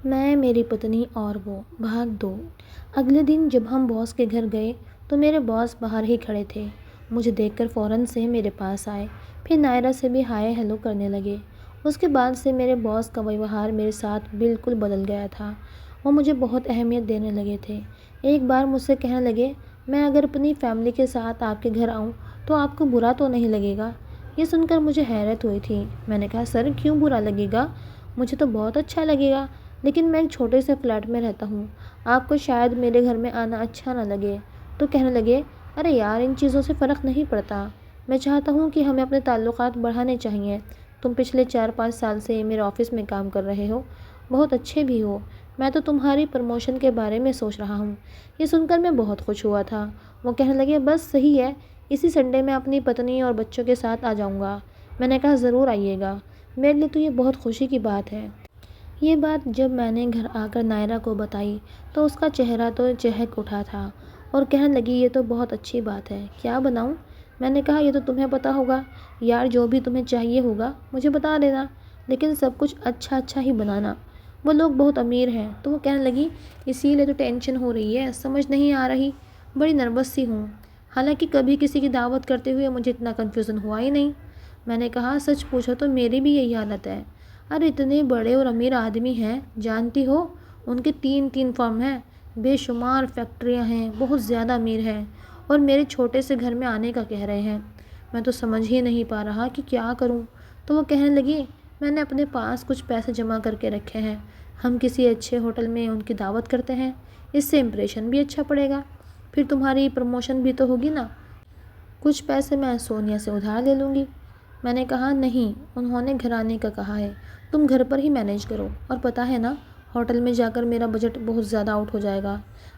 میں، میری پتنی اور وہ بھاگ دو۔ اگلے دن جب ہم باس کے گھر گئے تو میرے باس باہر ہی کھڑے تھے۔ مجھے دیکھ کر فوراً سے میرے پاس آئے، پھر نائرہ سے بھی ہائے ہیلو کرنے لگے۔ اس کے بعد سے میرے باس کا ویوہار میرے ساتھ بالکل بدل گیا تھا۔ وہ مجھے بہت اہمیت دینے لگے تھے۔ ایک بار مجھ سے کہنے لگے، میں اگر اپنی فیملی کے ساتھ آپ کے گھر آؤں تو آپ کو برا تو نہیں لگے گا؟ یہ سن کر مجھے حیرت ہوئی تھی۔ میں نے کہا، سر کیوں برا لگے گا؟ مجھے تو بہت اچھا لگے گا، لیکن میں ایک چھوٹے سے فلیٹ میں رہتا ہوں، آپ کو شاید میرے گھر میں آنا اچھا نہ لگے۔ تو کہنے لگے، ارے یار، ان چیزوں سے فرق نہیں پڑتا۔ میں چاہتا ہوں کہ ہمیں اپنے تعلقات بڑھانے چاہئیں۔ تم پچھلے 4-5 سال سے میرے آفس میں کام کر رہے ہو، بہت اچھے بھی ہو۔ میں تو تمہاری پروموشن کے بارے میں سوچ رہا ہوں۔ یہ سن کر میں بہت خوش ہوا تھا۔ وہ کہنے لگے، بس صحیح ہے، اسی سنڈے میں اپنی پتنی اور بچوں کے ساتھ آ جاؤں گا۔ میں نے کہا، ضرور آئیے گا، میرے لیے تو یہ بہت خوشی کی بات ہے۔ یہ بات جب میں نے گھر آ کر نائرہ کو بتائی تو اس کا چہرہ تو چہک اٹھا تھا اور کہنے لگی، یہ تو بہت اچھی بات ہے، کیا بناؤں؟ میں نے کہا، یہ تو تمہیں پتہ ہوگا یار، جو بھی تمہیں چاہیے ہوگا مجھے بتا دینا، لیکن سب کچھ اچھا اچھا ہی بنانا۔ وہ لوگ بہت امیر ہیں۔ تو وہ کہنے لگی، اسی لیے تو ٹینشن ہو رہی ہے، سمجھ نہیں آ رہی، بڑی نروس سی ہوں۔ حالانکہ کبھی کسی کی دعوت کرتے ہوئے مجھے اتنا کنفیوژن ہوا ہی نہیں۔ میں نے کہا، سچ پوچھو تو میری بھی یہی حالت ہے۔ ارے اتنے بڑے اور امیر آدمی ہیں، جانتی ہو، ان کے 3 فرم ہیں، بے شمار فیکٹریاں ہیں، بہت زیادہ امیر ہیں، اور میرے چھوٹے سے گھر میں آنے کا کہہ رہے ہیں۔ میں تو سمجھ ہی نہیں پا رہا کہ کیا کروں۔ تو وہ کہنے لگی، میں نے اپنے پاس کچھ پیسے جمع کر کے رکھے ہیں، ہم کسی اچھے ہوٹل میں ان کی دعوت کرتے ہیں، اس سے امپریشن بھی اچھا پڑے گا، پھر تمہاری پروموشن بھی تو ہوگی نا۔ کچھ پیسے میں سونیا سے ادھار لے لوں گی۔ میں نے کہا، نہیں، انہوں نے گھر آنے کا کہا ہے، تم گھر پر ہی مینیج کرو، اور پتہ ہے نا، ہوٹل میں جا کر میرا بجٹ بہت زیادہ آؤٹ ہو جائے گا۔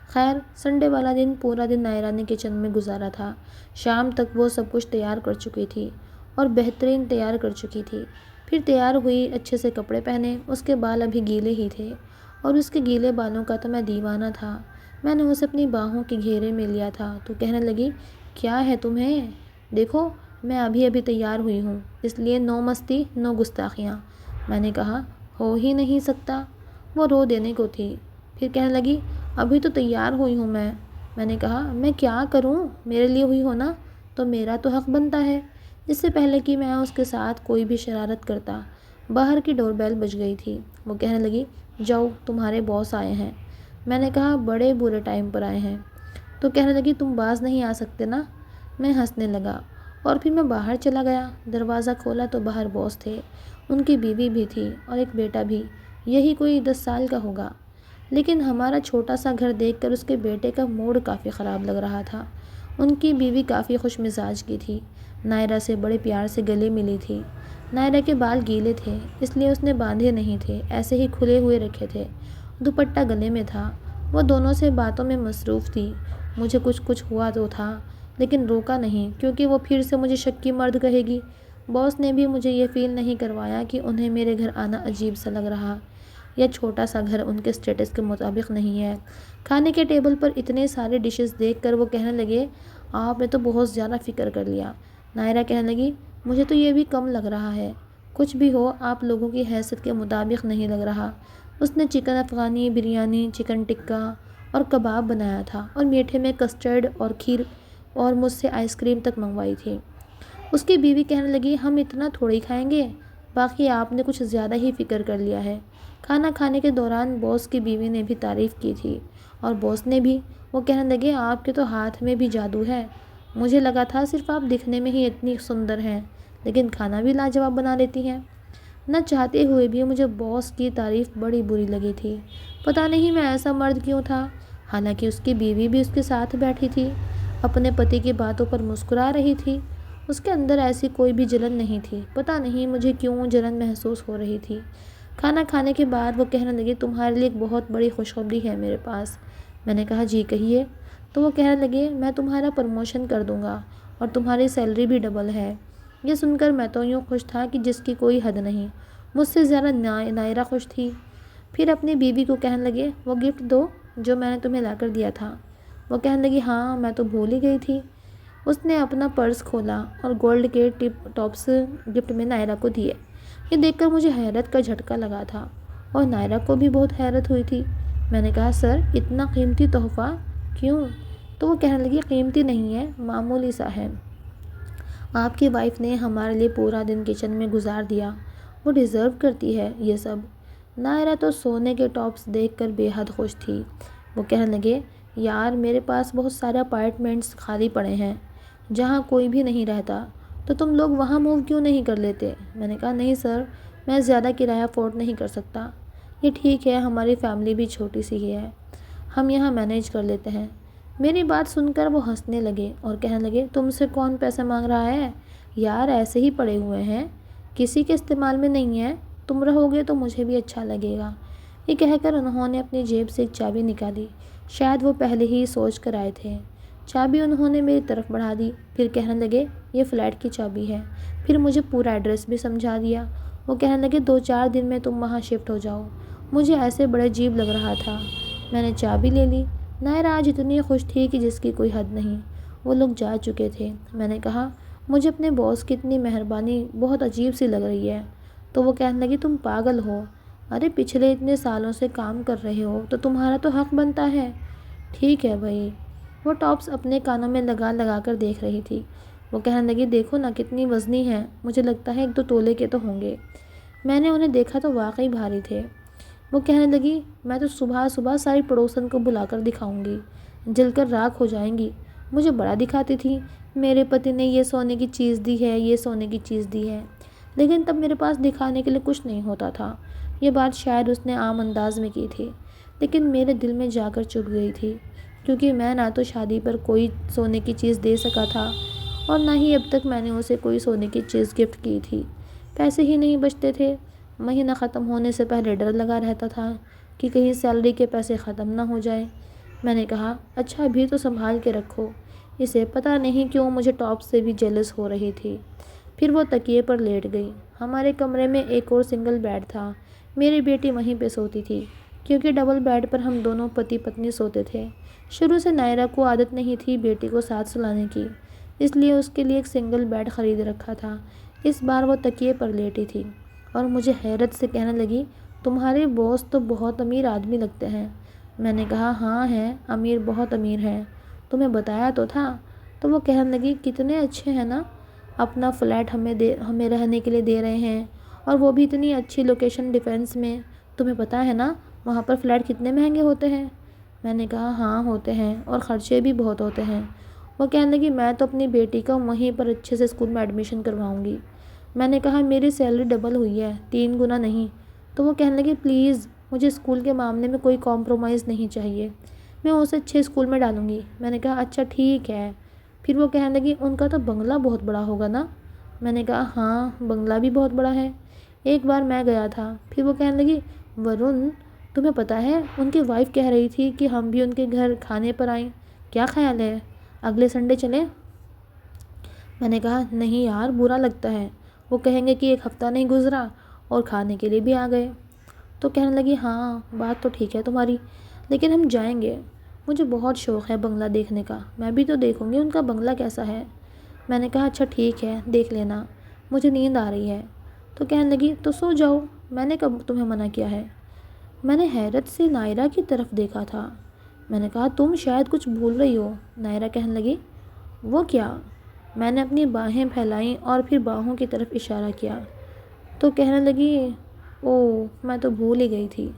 خیر، سنڈے والا دن پورا دن نائرہ نے کچن میں گزارا تھا۔ شام تک وہ سب کچھ تیار کر چکی تھی اور بہترین تیار کر چکی تھی۔ پھر تیار ہوئی، اچھے سے کپڑے پہنے، اس کے بال ابھی گیلے ہی تھے، اور اس کے گیلے بالوں کا تو میں دیوانہ تھا۔ میں نے اسے اپنی باہوں کے گھیرے میں لیا تھا تو کہنے لگی، کیا ہے تمہیں؟ دیکھو، میں ابھی تیار ہوئی ہوں، اس لیے نو مستی، نو گستاخیاں۔ میں نے کہا، ہو ہی نہیں سکتا۔ وہ رو دینے کو تھی، پھر کہنے لگی، ابھی تو تیار ہوئی ہوں میں۔ میں نے کہا، میں کیا کروں؟ میرے لیے ہوئی ہو نا، تو میرا تو حق بنتا ہے۔ اس سے پہلے کہ میں اس کے ساتھ کوئی بھی شرارت کرتا، باہر کی ڈور بیل بج گئی تھی۔ وہ کہنے لگی، جاؤ، تمہارے باس آئے ہیں۔ میں نے کہا، بڑے برے ٹائم پر آئے ہیں۔ تو کہنے لگی، تم باز نہیں آ سکتے نا۔ میں ہنسنے لگا اور پھر میں باہر چلا گیا۔ دروازہ کھولا تو باہر باس تھے، ان کی بیوی بھی تھی اور ایک بیٹا بھی، یہی کوئی 10 سال کا ہوگا۔ لیکن ہمارا چھوٹا سا گھر دیکھ کر اس کے بیٹے کا موڈ کافی خراب لگ رہا تھا۔ ان کی بیوی کافی خوش مزاج کی تھی، نائرہ سے بڑے پیار سے گلے ملی تھی۔ نائرہ کے بال گیلے تھے، اس لیے اس نے باندھے نہیں تھے، ایسے ہی کھلے ہوئے رکھے تھے، دوپٹہ گلے میں تھا۔ وہ دونوں سے باتوں میں مصروف تھی۔ مجھے کچھ ہوا تو تھا، لیکن روکا نہیں، کیونکہ وہ پھر سے مجھے شکی مرد کہے گی۔ باس نے بھی مجھے یہ فیل نہیں کروایا کہ انہیں میرے گھر آنا عجیب سا لگ رہا، یا چھوٹا سا گھر ان کے اسٹیٹس کے مطابق نہیں ہے۔ کھانے کے ٹیبل پر اتنے سارے ڈشز دیکھ کر وہ کہنے لگے، آپ نے تو بہت زیادہ فکر کر لیا۔ نائرہ کہنے لگی، مجھے تو یہ بھی کم لگ رہا ہے۔ کچھ بھی ہو، آپ لوگوں کی حیثیت کے مطابق نہیں لگ رہا۔ اس نے چکن افغانی، بریانی، چکن ٹکا اور کباب بنایا تھا، اور میٹھے میں کسٹرڈ اور کھیر، اور مجھ سے آئس کریم تک منگوائی تھی۔ اس کی بیوی کہنے لگی، ہم اتنا تھوڑی کھائیں گے، باقی آپ نے کچھ زیادہ ہی فکر کر لیا ہے۔ کھانا کھانے کے دوران باس کی بیوی نے بھی تعریف کی تھی، اور باس نے بھی۔ وہ کہنے لگے، آپ کے تو ہاتھ میں بھی جادو ہے، مجھے لگا تھا صرف آپ دکھنے میں ہی اتنی سندر ہیں، لیکن کھانا بھی لاجواب بنا لیتی ہیں۔ نہ چاہتے ہوئے بھی مجھے باس کی تعریف بڑی بری لگی تھی۔ پتہ نہیں میں ایسا مرد کیوں تھا، حالانکہ اس کی بیوی بھی اس کے ساتھ بیٹھی تھی، اپنے پتی کی باتوں پر مسکرا رہی تھی۔ اس کے اندر ایسی کوئی بھی جلن نہیں تھی، پتہ نہیں مجھے کیوں جلن محسوس ہو رہی تھی۔ کھانا کھانے کے بعد وہ کہنے لگے، تمہارے لیے ایک بہت بڑی خوشخبری ہے میرے پاس۔ میں نے کہا، جی کہیے۔ تو وہ کہنے لگے، میں تمہارا پروموشن کر دوں گا، اور تمہاری سیلری بھی ڈبل ہے۔ یہ سن کر میں تو یوں خوش تھا کہ جس کی کوئی حد نہیں، مجھ سے زیادہ نائرہ خوش تھی۔ پھر اپنی بیوی کو کہنے لگے، وہ گفٹ دو جو میں نے تمہیں لا کر دیا تھا۔ وہ کہنے لگی، ہاں، میں تو بھول ہی گئی تھی۔ اس نے اپنا پرس کھولا اور گولڈ کے ٹپ ٹاپس گفٹ میں نائرہ کو دیے۔ یہ دیکھ کر مجھے حیرت کا جھٹکا لگا تھا۔ اور نائرہ کو بھی بہت حیرت ہوئی تھی۔ میں نے کہا سر اتنا قیمتی تحفہ کیوں؟ تو وہ کہنے لگی قیمتی نہیں ہے، معمولی سا ہے۔ آپ کی وائف نے ہمارے لیے پورا دن کچن میں گزار دیا، وہ ڈیزرو کرتی ہے یہ سب۔ نائرہ تو سونے کے ٹاپس دیکھ کر بے حد خوش تھی۔ وہ کہنے لگے یار میرے پاس بہت سارے اپارٹمنٹس خالی پڑے ہیں جہاں کوئی بھی نہیں رہتا، تو تم لوگ وہاں موو کیوں نہیں کر لیتے؟ میں نے کہا نہیں سر، میں زیادہ کرایہ افورڈ نہیں کر سکتا، یہ ٹھیک ہے ہماری فیملی بھی چھوٹی سی ہی ہے، ہم یہاں مینیج کر لیتے ہیں۔ میری بات سن کر وہ ہنسنے لگے اور کہنے لگے تم سے کون پیسے مانگ رہا ہے یار، ایسے ہی پڑے ہوئے ہیں، کسی کے استعمال میں نہیں ہے، تم رہو گے تو مجھے بھی اچھا لگے گا۔ یہ کہہ کر انہوں نے اپنی جیب سے ایک چابی نکالی، شاید وہ پہلے ہی سوچ کر آئے تھے۔ چابی انہوں نے میری طرف بڑھا دی، پھر کہنے لگے یہ فلیٹ کی چابی ہے، پھر مجھے پورا ایڈریس بھی سمجھا دیا۔ وہ کہنے لگے 2-4 دن میں تم وہاں شفٹ ہو جاؤ۔ مجھے ایسے بڑے عجیب لگ رہا تھا۔ میں نے چابی لے لی۔ نائرہ آج اتنی خوش تھی کہ جس کی کوئی حد نہیں۔ وہ لوگ جا چکے تھے۔ میں نے کہا مجھے اپنے باس کی اتنی مہربانی بہت عجیب سی لگ رہی ہے۔ تو وہ کہنے لگی تم پاگل ہو، ارے پچھلے اتنے سالوں سے کام کر رہے ہو تو تمہارا تو حق بنتا ہے۔ ٹھیک ہے بھائی۔ وہ ٹاپس اپنے کانوں میں لگا لگا کر دیکھ رہی تھی۔ وہ کہنے لگی دیکھو نا کتنی وزنی ہیں، مجھے لگتا ہے 1-2 تولے کے تو ہوں گے۔ میں نے انہیں دیکھا تو واقعی بھاری تھے۔ وہ کہنے لگی میں تو صبح صبح ساری پڑوسن کو بلا کر دکھاؤں گی، جل کر راکھ ہو جائیں گی۔ مجھے بڑا دکھاتی تھی میرے پتی نے یہ سونے کی چیز دی ہے، یہ سونے کی چیز دی ہے، لیکن تب میرے پاس دکھانے کے لیے کچھ نہیں ہوتا تھا۔ یہ بات شاید اس نے عام انداز میں کی تھی، لیکن میرے دل میں جا کر چبھ گئی تھی، کیونکہ میں نہ تو شادی پر کوئی سونے کی چیز دے سکا تھا اور نہ ہی اب تک میں نے اسے کوئی سونے کی چیز گفٹ کی تھی۔ پیسے ہی نہیں بچتے تھے، مہینہ ختم ہونے سے پہلے ڈر لگا رہتا تھا کہ کہیں سیلری کے پیسے ختم نہ ہو جائے۔ میں نے کہا اچھا ابھی تو سنبھال کے رکھو۔ اسے پتہ نہیں کیوں مجھے ٹاپ سے بھی جیلس ہو رہی تھی۔ پھر وہ تکیے پر لیٹ گئی۔ ہمارے کمرے میں ایک اور سنگل بیڈ تھا، میری بیٹی وہیں پہ سوتی تھی، کیونکہ ڈبل بیڈ پر ہم دونوں پتی پتنی سوتے تھے۔ شروع سے نائرہ کو عادت نہیں تھی بیٹی کو ساتھ سلانے کی، اس لیے اس کے لیے ایک سنگل بیڈ خرید رکھا تھا۔ اس بار وہ تکیے پر لیٹی تھی اور مجھے حیرت سے کہنے لگی تمہارے باس تو بہت امیر آدمی لگتے ہیں۔ میں نے کہا ہاں ہیں، امیر بہت امیر ہیں، تمہیں بتایا تو تھا۔ تو وہ کہنے لگی کتنے اچھے ہیں نا، اپنا فلیٹ ہمیں رہنے کے لیے دے رہے ہیں، اور وہ بھی اتنی اچھی لوکیشن ڈیفینس میں۔ تمہیں پتہ ہے نا وہاں پر فلیٹ کتنے مہنگے ہوتے ہیں؟ میں نے کہا ہاں ہوتے ہیں، اور خرچے بھی بہت ہوتے ہیں۔ وہ کہنے لگی میں تو اپنی بیٹی کا وہیں پر اچھے سے اسکول میں ایڈمیشن کرواؤں گی۔ میں نے کہا میری سیلری ڈبل ہوئی ہے، 3 گنا نہیں۔ تو وہ کہنے لگی پلیز مجھے اسکول کے معاملے میں کوئی کمپرومائز نہیں چاہیے، میں اسے اچھے اسکول میں ڈالوں گی۔ میں نے کہا اچھا ٹھیک ہے۔ پھر وہ کہنے لگی ان کا تو بنگلہ بہت بڑا ہوگا نا؟ میں نے کہا ہاں بنگلہ بھی بہت بڑا ہے، ایک بار میں گیا تھا۔ پھر وہ کہنے لگی ورن تمہیں پتہ ہے ان کی وائف کہہ رہی تھی کہ ہم بھی ان کے گھر کھانے پر آئیں، کیا خیال ہے اگلے سنڈے چلیں؟ میں نے کہا نہیں یار برا لگتا ہے، وہ کہیں گے کہ ایک ہفتہ نہیں گزرا اور کھانے کے لیے بھی آ گئے۔ تو کہنے لگی ہاں بات تو ٹھیک ہے تمہاری، لیکن ہم جائیں گے، مجھے بہت شوق ہے بنگلہ دیکھنے کا، میں بھی تو دیکھوں گی ان کا بنگلہ کیسا ہے۔ میں نے کہا اچھا ٹھیک ہے دیکھ لینا، مجھے نیند آ رہی ہے۔ تو کہنے لگی تو سو جاؤ، میں نے کب تمہیں منع کیا ہے؟ میں نے حیرت سے نائرہ کی طرف دیکھا تھا۔ میں نے کہا تم شاید کچھ بھول رہی ہو۔ نائرہ کہنے لگی وہ کیا؟ میں نے اپنی باہیں پھیلائیں اور پھر باہوں کی طرف اشارہ کیا۔ تو کہنے لگی اوہ میں تو بھول ہی گئی تھی،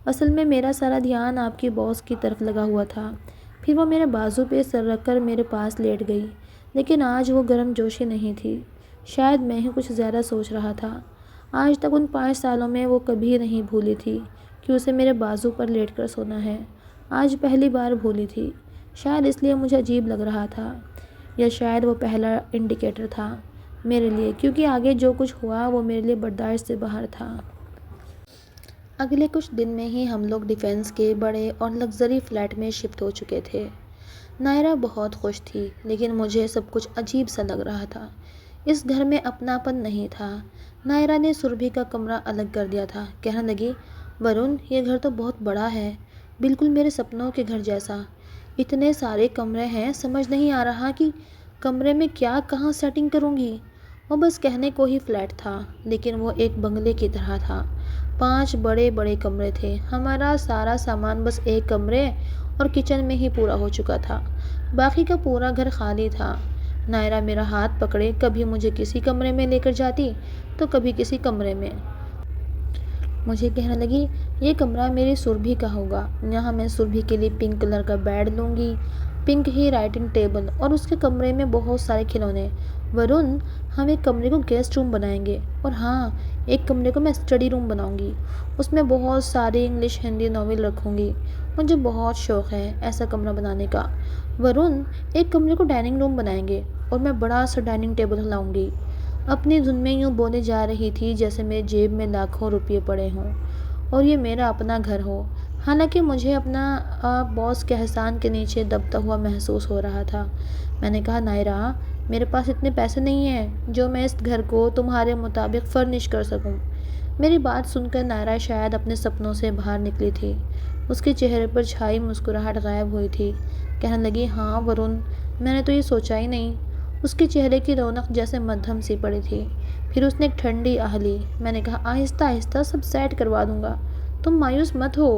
اصل میں میرا سارا دھیان آپ کی باس کی طرف لگا ہوا تھا۔ پھر وہ میرے بازو پہ سر رکھ کر میرے پاس لیٹ گئی، لیکن آج وہ گرم جوشی نہیں تھی، شاید میں ہی کچھ زیادہ سوچ رہا تھا۔ آج تک ان 5 سالوں میں وہ کبھی نہیں بھولی تھی کہ اسے میرے بازو پر لیٹ کر سونا ہے، آج پہلی بار بھولی تھی۔ شاید اس لیے مجھے عجیب لگ رہا تھا، یا شاید وہ پہلا انڈیکیٹر تھا میرے لیے، کیونکہ آگے جو کچھ ہوا وہ میرے لیے برداشت سے باہر تھا۔ اگلے کچھ دن میں ہی ہم لوگ ڈیفینس کے بڑے اور لگژری فلیٹ میں شفٹ ہو چکے تھے۔ نائرہ بہت خوش تھی، لیکن مجھے سب کچھ عجیب سا لگ رہا تھا، اس گھر میں اپناپن نہیں تھا۔ نائرہ نے سربھی کا کمرہ الگ کر دیا تھا، کہنے لگی ورن یہ گھر تو بہت بڑا ہے، بالکل میرے سپنوں کے گھر جیسا، اتنے سارے کمرے ہیں سمجھ نہیں آ رہا کہ کمرے میں کیا کہاں سیٹنگ کروں گی۔ وہ بس کہنے کو ہی فلیٹ تھا، لیکن وہ ایک بنگلے کی طرح تھا، 5 بڑے بڑے کمرے تھے۔ ہمارا سارا سامان بس ایک کمرے اور کچن میں ہی پورا ہو چکا تھا، باقی کا پورا گھر خالی تھا۔ نائرہ میرا ہاتھ پکڑے کبھی مجھے کسی کمرے میں لے کر جاتی تو کبھی کسی کمرے میں۔ مجھے کہنے لگی، یہ کمرہ میری سربھی کا ہوگا، یہاں میں سربھی کے لیے پنک کلر کا بیڈ لوں گی، پنک ہی رائٹنگ ٹیبل اور اس کے کمرے میں بہت سارے کھلونے۔ ورن، ہم ایک کمرے کو گیسٹ روم بنائیں گے، اور ہاں، ایک کمرے کو میں اسٹڈی روم بناؤں گی، اس میں بہت ساری انگلش ہندی ناول رکھوں گی۔ مجھے بہت شوق ہے ایسا کمرہ بنانے کا۔ ورن، ایک کمرے کو ڈائننگ روم بنائیں گے اور میں بڑا سا ڈائننگ ٹیبل لاؤں گی۔ اپنی دھن میں یوں بولے جا رہی تھی جیسے میری جیب میں لاکھوں روپے پڑے ہوں اور یہ میرا اپنا گھر ہو۔ حالانکہ مجھے اپنا باس کے احسان کے نیچے دبتا ہوا محسوس ہو رہا تھا۔ میں نے کہا، نائرہ، میرے پاس اتنے پیسے نہیں ہیں جو میں اس گھر کو تمہارے مطابق فرنش کر سکوں۔ میری بات سن کر نائرہ شاید اپنے سپنوں سے باہر نکلی تھی۔ اس کے چہرے پر چھائی مسکراہٹ غائب ہوئی تھی۔ کہنے لگی، ہاں ورن، میں نے تو یہ سوچا ہی نہیں۔ اس کے چہرے کی رونق جیسے مدھم سی پڑی تھی۔ پھر اس نے ایک ٹھنڈی آہ لی۔ میں نے کہا، آہستہ آہستہ سب سیٹ کروا دوں گا، تم مایوس مت ہو،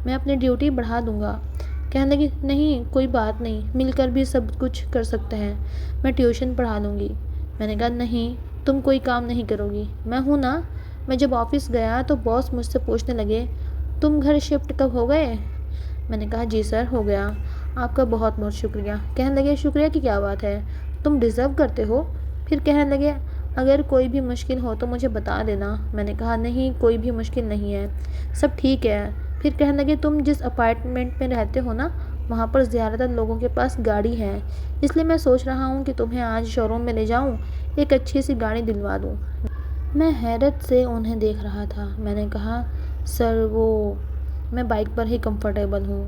میں اپنی ڈیوٹی بڑھا دوں گا۔ کہنے لگی، نہیں، کوئی بات نہیں، مل کر بھی سب کچھ کر سکتے ہیں، میں ٹیوشن پڑھا لوں گی۔ میں نے کہا، نہیں، تم کوئی کام نہیں کرو گی، میں ہوں نا۔ میں جب آفس گیا تو باس مجھ سے پوچھنے لگے، تم گھر شفٹ کب ہو گئے؟ میں نے کہا، جی سر، ہو گیا، آپ کا بہت بہت شکریہ۔ کہنے لگے، شکریہ کی کیا بات ہے، تم ڈیزرو کرتے ہو۔ پھر کہنے لگے، اگر کوئی بھی مشکل ہو تو مجھے بتا دینا۔ میں نے کہا، نہیں، کوئی بھی مشکل نہیں ہے، سب ٹھیک ہے۔ پھر کہنے لگے، تم جس اپارٹمنٹ میں رہتے ہو نا، وہاں پر زیادہ تر لوگوں کے پاس گاڑی ہے، اس لیے میں سوچ رہا ہوں کہ تمہیں آج شو روم میں لے جاؤں، ایک اچھی سی گاڑی دلوا دوں۔ میں حیرت سے انہیں دیکھ رہا تھا۔ میں نے کہا، سر، میں بائک پر ہی کمفرٹیبل ہوں۔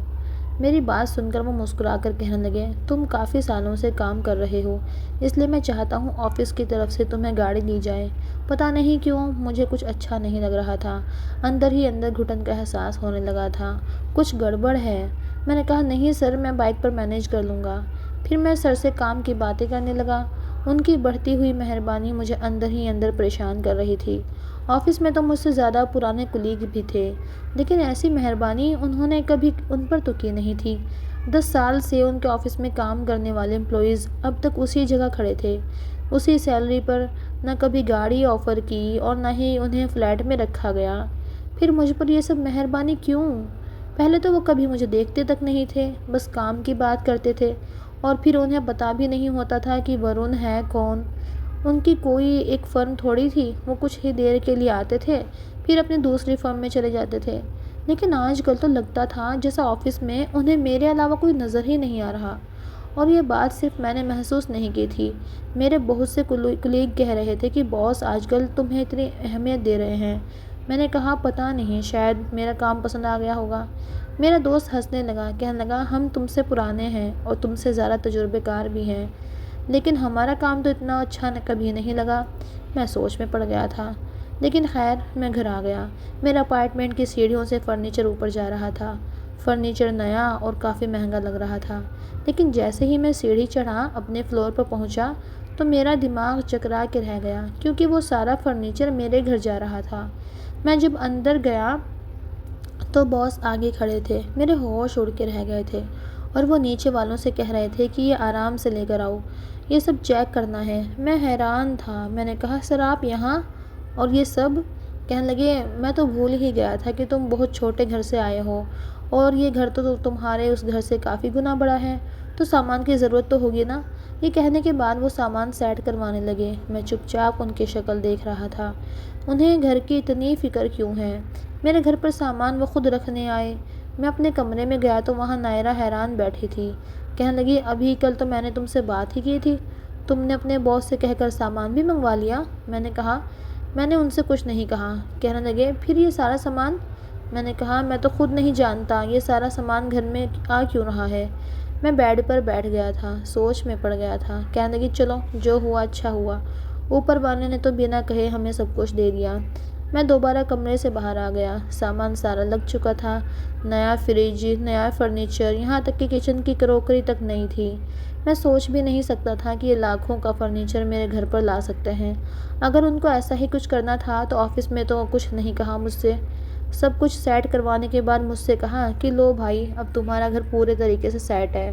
میری بات سن کر وہ مسکرا کر کہنے لگے، تم کافی سالوں سے کام کر رہے ہو، اس لیے میں چاہتا ہوں آفس کی طرف سے تمہیں گاڑی دی جائے۔ پتہ نہیں کیوں مجھے کچھ اچھا نہیں لگ رہا تھا، اندر ہی اندر گھٹن کا احساس ہونے لگا تھا، کچھ گڑبڑ ہے۔ میں نے کہا، نہیں سر، میں بائک پر مینیج کر لوں گا۔ پھر میں سر سے کام کی باتیں کرنے لگا۔ ان کی بڑھتی ہوئی مہربانی مجھے اندر ہی اندر پریشان کر رہی تھی۔ آفس میں تو مجھ سے زیادہ پرانے کولیگ بھی تھے، لیکن ایسی مہربانی انہوں نے کبھی ان پر تو کی نہیں تھی۔ 10 سال سے ان کے آفس میں کام کرنے والے امپلائیز اب تک اسی جگہ کھڑے تھے، اسی سیلری پر، نہ کبھی گاڑی آفر کی اور نہ ہی انہیں فلیٹ میں رکھا گیا۔ پھر مجھ پر یہ سب مہربانی کیوں؟ پہلے تو وہ کبھی مجھے دیکھتے تک نہیں تھے، بس کام کی بات کرتے تھے، اور پھر انہیں پتہ بھی نہیں ہوتا تھا کہ ورن ہے کون۔ ان کی کوئی ایک فرم تھوڑی تھی، وہ کچھ ہی دیر کے لیے آتے تھے، پھر اپنی دوسری فرم میں چلے جاتے تھے۔ لیکن آج کل تو لگتا تھا جیسا آفس میں انہیں میرے علاوہ کوئی نظر ہی نہیں آ رہا۔ اور یہ بات صرف میں نے محسوس نہیں کی تھی، میرے بہت سے کولیگ کہہ رہے تھے کہ باس آج کل تمہیں اتنی اہمیت دے رہے ہیں۔ میں نے کہا، پتہ نہیں، شاید میرا کام پسند آ گیا ہوگا۔ میرا دوست ہنسنے لگا، کہنے لگا، ہم تم سے پرانے ہیں اور تم سے زیادہ تجربے کار بھی ہیں، لیکن ہمارا کام تو اتنا اچھا کبھی نہیں لگا۔ میں سوچ میں پڑ گیا تھا، لیکن خیر، میں گھر آ گیا۔ میرے اپارٹمنٹ کی سیڑھیوں سے فرنیچر اوپر جا رہا تھا۔ فرنیچر نیا اور کافی مہنگا لگ رہا تھا، لیکن جیسے ہی میں سیڑھی چڑھا، اپنے فلور پر پہنچا، تو میرا دماغ چکرا کے رہ گیا، کیونکہ وہ سارا فرنیچر میرے گھر جا رہا تھا۔ میں جب اندر گیا تو باس آگے کھڑے تھے، میرے ہوش اڑ کے رہ گئے تھے، اور وہ نیچے والوں سے کہہ رہے تھے کہ یہ آرام سے لے کر آؤ، یہ سب چیک کرنا ہے۔ میں حیران تھا۔ میں نے کہا، سر، آپ یہاں اور یہ سب؟ کہنے لگے، میں تو بھول ہی گیا تھا کہ تم بہت چھوٹے گھر سے آئے ہو، اور یہ گھر تو تمہارے اس گھر سے کافی گنا بڑا ہے، تو سامان کی ضرورت تو ہوگی نا۔ یہ کہنے کے بعد وہ سامان سیٹ کروانے لگے۔ میں چپ چاپ ان کی شکل دیکھ رہا تھا۔ انہیں گھر کی اتنی فکر کیوں ہے؟ میرے گھر پر سامان وہ خود رکھنے آئے۔ میں اپنے کمرے میں گیا تو وہاں نائرہ حیران بیٹھی تھی۔ کہنے لگی، ابھی کل تو میں نے تم سے بات ہی کی تھی، تم نے اپنے باس سے کہہ کر سامان بھی منگوا لیا۔ میں نے کہا، میں نے ان سے کچھ نہیں کہا۔ کہنے لگے، پھر یہ سارا سامان؟ میں نے کہا، میں تو خود نہیں جانتا یہ سارا سامان گھر میں آ کیوں رہا ہے۔ میں بیڈ پر بیٹھ گیا تھا، سوچ میں پڑ گیا تھا۔ کہنے لگی، چلو، جو ہوا اچھا ہوا، اوپر والے نے تو بنا کہے ہمیں سب کچھ دے دیا۔ میں دوبارہ کمرے سے باہر آ گیا۔ سامان سارا لگ چکا تھا، نیا فریج، نیا فرنیچر، یہاں تک کہ کچن کی کروکری تک نئی تھی۔ میں سوچ بھی نہیں سکتا تھا کہ یہ لاکھوں کا فرنیچر میرے گھر پر لا سکتے ہیں۔ اگر ان کو ایسا ہی کچھ کرنا تھا تو آفس میں تو کچھ نہیں کہا مجھ سے۔ سب کچھ سیٹ کروانے کے بعد مجھ سے کہا کہ لو بھائی، اب تمہارا گھر پورے طریقے سے سیٹ ہے،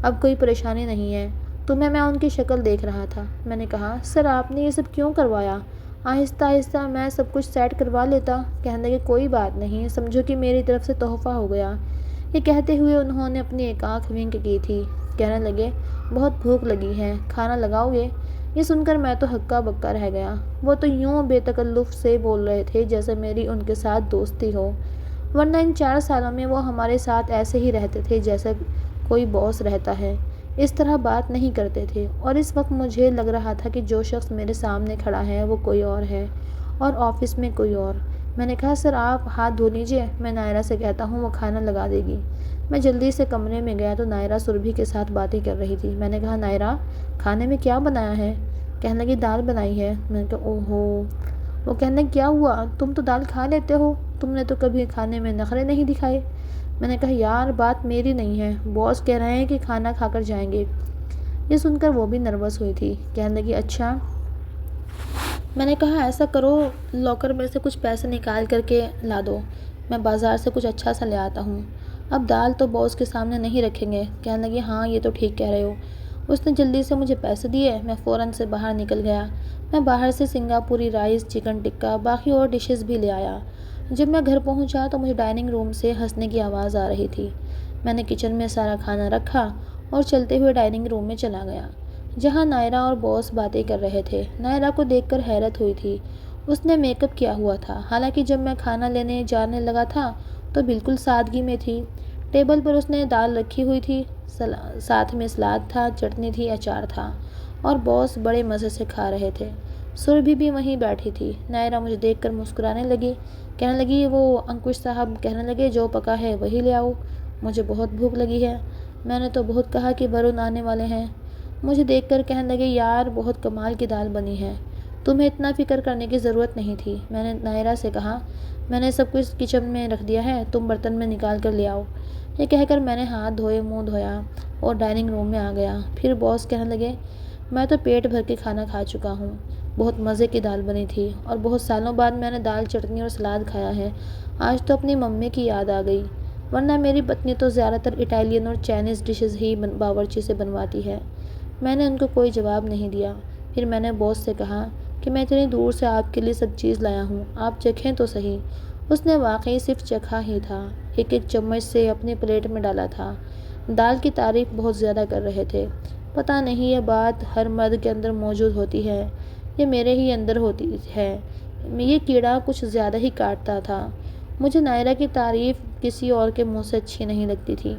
اب کوئی پریشانی نہیں ہے تمہیں۔ میں ان کی شکل دیکھ رہا تھا۔ میں نے کہا، سر آپ نے یہ سب کیوں کروایا؟ آہستہ آہستہ میں سب کچھ سیٹ کروا لیتا۔ کہنے لگے کوئی بات نہیں، سمجھو کہ میری طرف سے تحفہ ہو گیا۔ یہ کہتے ہوئے انہوں نے اپنی ایک آنکھ ونک کی تھی۔ کہنے لگے، بہت بھوک لگی ہے، کھانا لگاؤ گے؟ یہ سن کر میں تو ہکا بکا رہ گیا۔ وہ تو یوں بے تکلف سے بول رہے تھے جیسے میری ان کے ساتھ دوستی ہو، ورنہ ان 4 سالوں میں وہ ہمارے ساتھ ایسے ہی رہتے تھے جیسے کوئی باس رہتا ہے، اس طرح بات نہیں کرتے تھے۔ اور اس وقت مجھے لگ رہا تھا کہ جو شخص میرے سامنے کھڑا ہے وہ کوئی اور ہے، اور آفس میں کوئی اور۔ میں نے کہا، سر آپ ہاتھ دھو لیجیے، میں نائرہ سے کہتا ہوں، وہ کھانا لگا دے گی۔ میں جلدی سے کمرے میں گیا تو نائرہ سربھی کے ساتھ باتیں کر رہی تھی۔ میں نے کہا، نائرہ کھانے میں کیا بنایا ہے؟ کہنے لگی، دال بنائی ہے۔ میں نے کہا، اوہو۔ وہ کہنے لگی، کیا ہوا، تم تو دال کھا لیتے ہو، تم نے تو کبھی کھانے میں نخرے نہیں دکھائے۔ میں نے کہا، یار بات میری نہیں ہے، باس کہہ رہے ہیں کہ کھانا کھا کر جائیں گے۔ یہ سن کر وہ بھی نروس ہوئی تھی۔ کہنے لگی، اچھا۔ میں نے کہا، ایسا کرو، لاکر میں سے کچھ پیسے نکال کر کے لا دو، میں بازار سے کچھ اچھا سا لے آتا ہوں۔ اب دال تو باس کے سامنے نہیں رکھیں گے۔ کہنے لگی، ہاں یہ تو ٹھیک کہہ رہے ہو۔ اس نے جلدی سے مجھے پیسے دیے، میں فوراً سے باہر نکل گیا۔ میں باہر سے سنگاپوری رائس، چکن ٹکا، باقی اور ڈشز بھی لے آیا۔ جب میں گھر پہنچا تو مجھے ڈائننگ روم سے ہنسنے کی آواز آ رہی تھی۔ میں نے کچن میں سارا کھانا رکھا اور چلتے ہوئے ڈائننگ روم میں چلا گیا، جہاں نائرہ اور باس باتیں کر رہے تھے۔ نائرہ کو دیکھ کر حیرت ہوئی تھی۔ اس نے میک اپ کیا ہوا تھا، حالانکہ جب میں کھانا لینے جانے لگا تھا تو بالکل سادگی میں تھی۔ ٹیبل پر اس نے دال رکھی ہوئی تھی، ساتھ میں سلاد تھا، چٹنی تھی، اچار تھا، اور باس بڑے مزے سے کھا رہے تھے۔ سربھی بھی وہیں بیٹھی تھی۔ نائرہ مجھے دیکھ کر مسکرانے لگی۔ کہنے لگی، وہ انکش صاحب کہنے لگے جو پکا ہے وہی لے آؤ، مجھے بہت بھوک لگی ہے۔ میں نے تو بہت کہا کہ ورن آنے والے ہیں۔ مجھے دیکھ کر کہنے لگے، یار بہت کمال کی دال بنی ہے، تمہیں اتنا فکر کرنے کی ضرورت نہیں تھی۔ میں نے نائرہ سے کہا، میں نے سب کچھ کچن میں رکھ دیا ہے، تم برتن میں نکال کر لے آؤ۔ یہ کہہ کر میں نے ہاتھ دھوئے، منہ دھویا اور ڈائننگ روم میں آ گیا۔ پھر باس کہنے لگے، میں تو پیٹ بھر کے کھانا کھا چکا ہوں، بہت مزے کی دال بنی تھی، اور بہت سالوں بعد میں نے دال، چٹنی اور سلاد کھایا ہے۔ آج تو اپنی ممی کی یاد آ گئی، ورنہ میری پتنی تو زیادہ تر اٹالین اور چائنیز ڈشز ہی باورچی سے بنواتی ہے۔ میں نے ان کو کوئی جواب نہیں دیا۔ پھر میں نے باس سے کہا کہ میں اتنی دور سے آپ کے لیے سب چیز لایا ہوں، آپ چکھیں تو صحیح۔ اس نے واقعی صرف چکھا ہی تھا، ایک ایک چمچ سے اپنی پلیٹ میں ڈالا تھا۔ دال کی تعریف بہت زیادہ کر رہے تھے۔ پتہ نہیں یہ بات ہر مرد کے اندر موجود ہوتی ہے یا میرے ہی اندر ہوتی ہے، یہ کیڑا کچھ زیادہ ہی کاٹتا تھا۔ مجھے نائرہ کی تعریف کسی اور کے منہ سے اچھی نہیں لگتی تھی،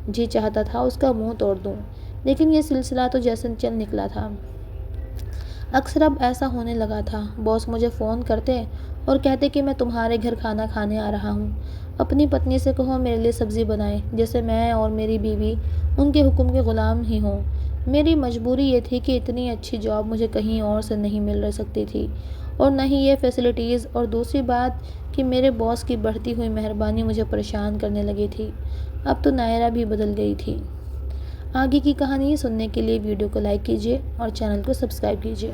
جی چاہتا تھا اس کا منہ توڑ دوں، لیکن یہ سلسلہ تو جیسے چل نکلا تھا۔ اکثر اب ایسا ہونے لگا تھا، باس مجھے فون کرتے اور کہتے کہ میں تمہارے گھر کھانا کھانے آ رہا ہوں، اپنی پتنی سے کہو میرے لیے سبزی بنائے، جیسے میں اور میری بیوی ان کے حکم کے غلام ہی ہوں۔ میری مجبوری یہ تھی کہ اتنی اچھی جاب مجھے کہیں اور سے نہیں مل سکتی تھی، اور نہ ہی یہ فیسلٹیز، اور دوسری بات کہ میرے باس کی بڑھتی ہوئی مہربانی مجھے پریشان کرنے لگی تھی۔ اب تو نائرہ بھی بدل گئی تھی۔ آگے کی کہانی سننے کے لیے ویڈیو کو لائک کیجیے اور چینل کو سبسکرائب کیجیے۔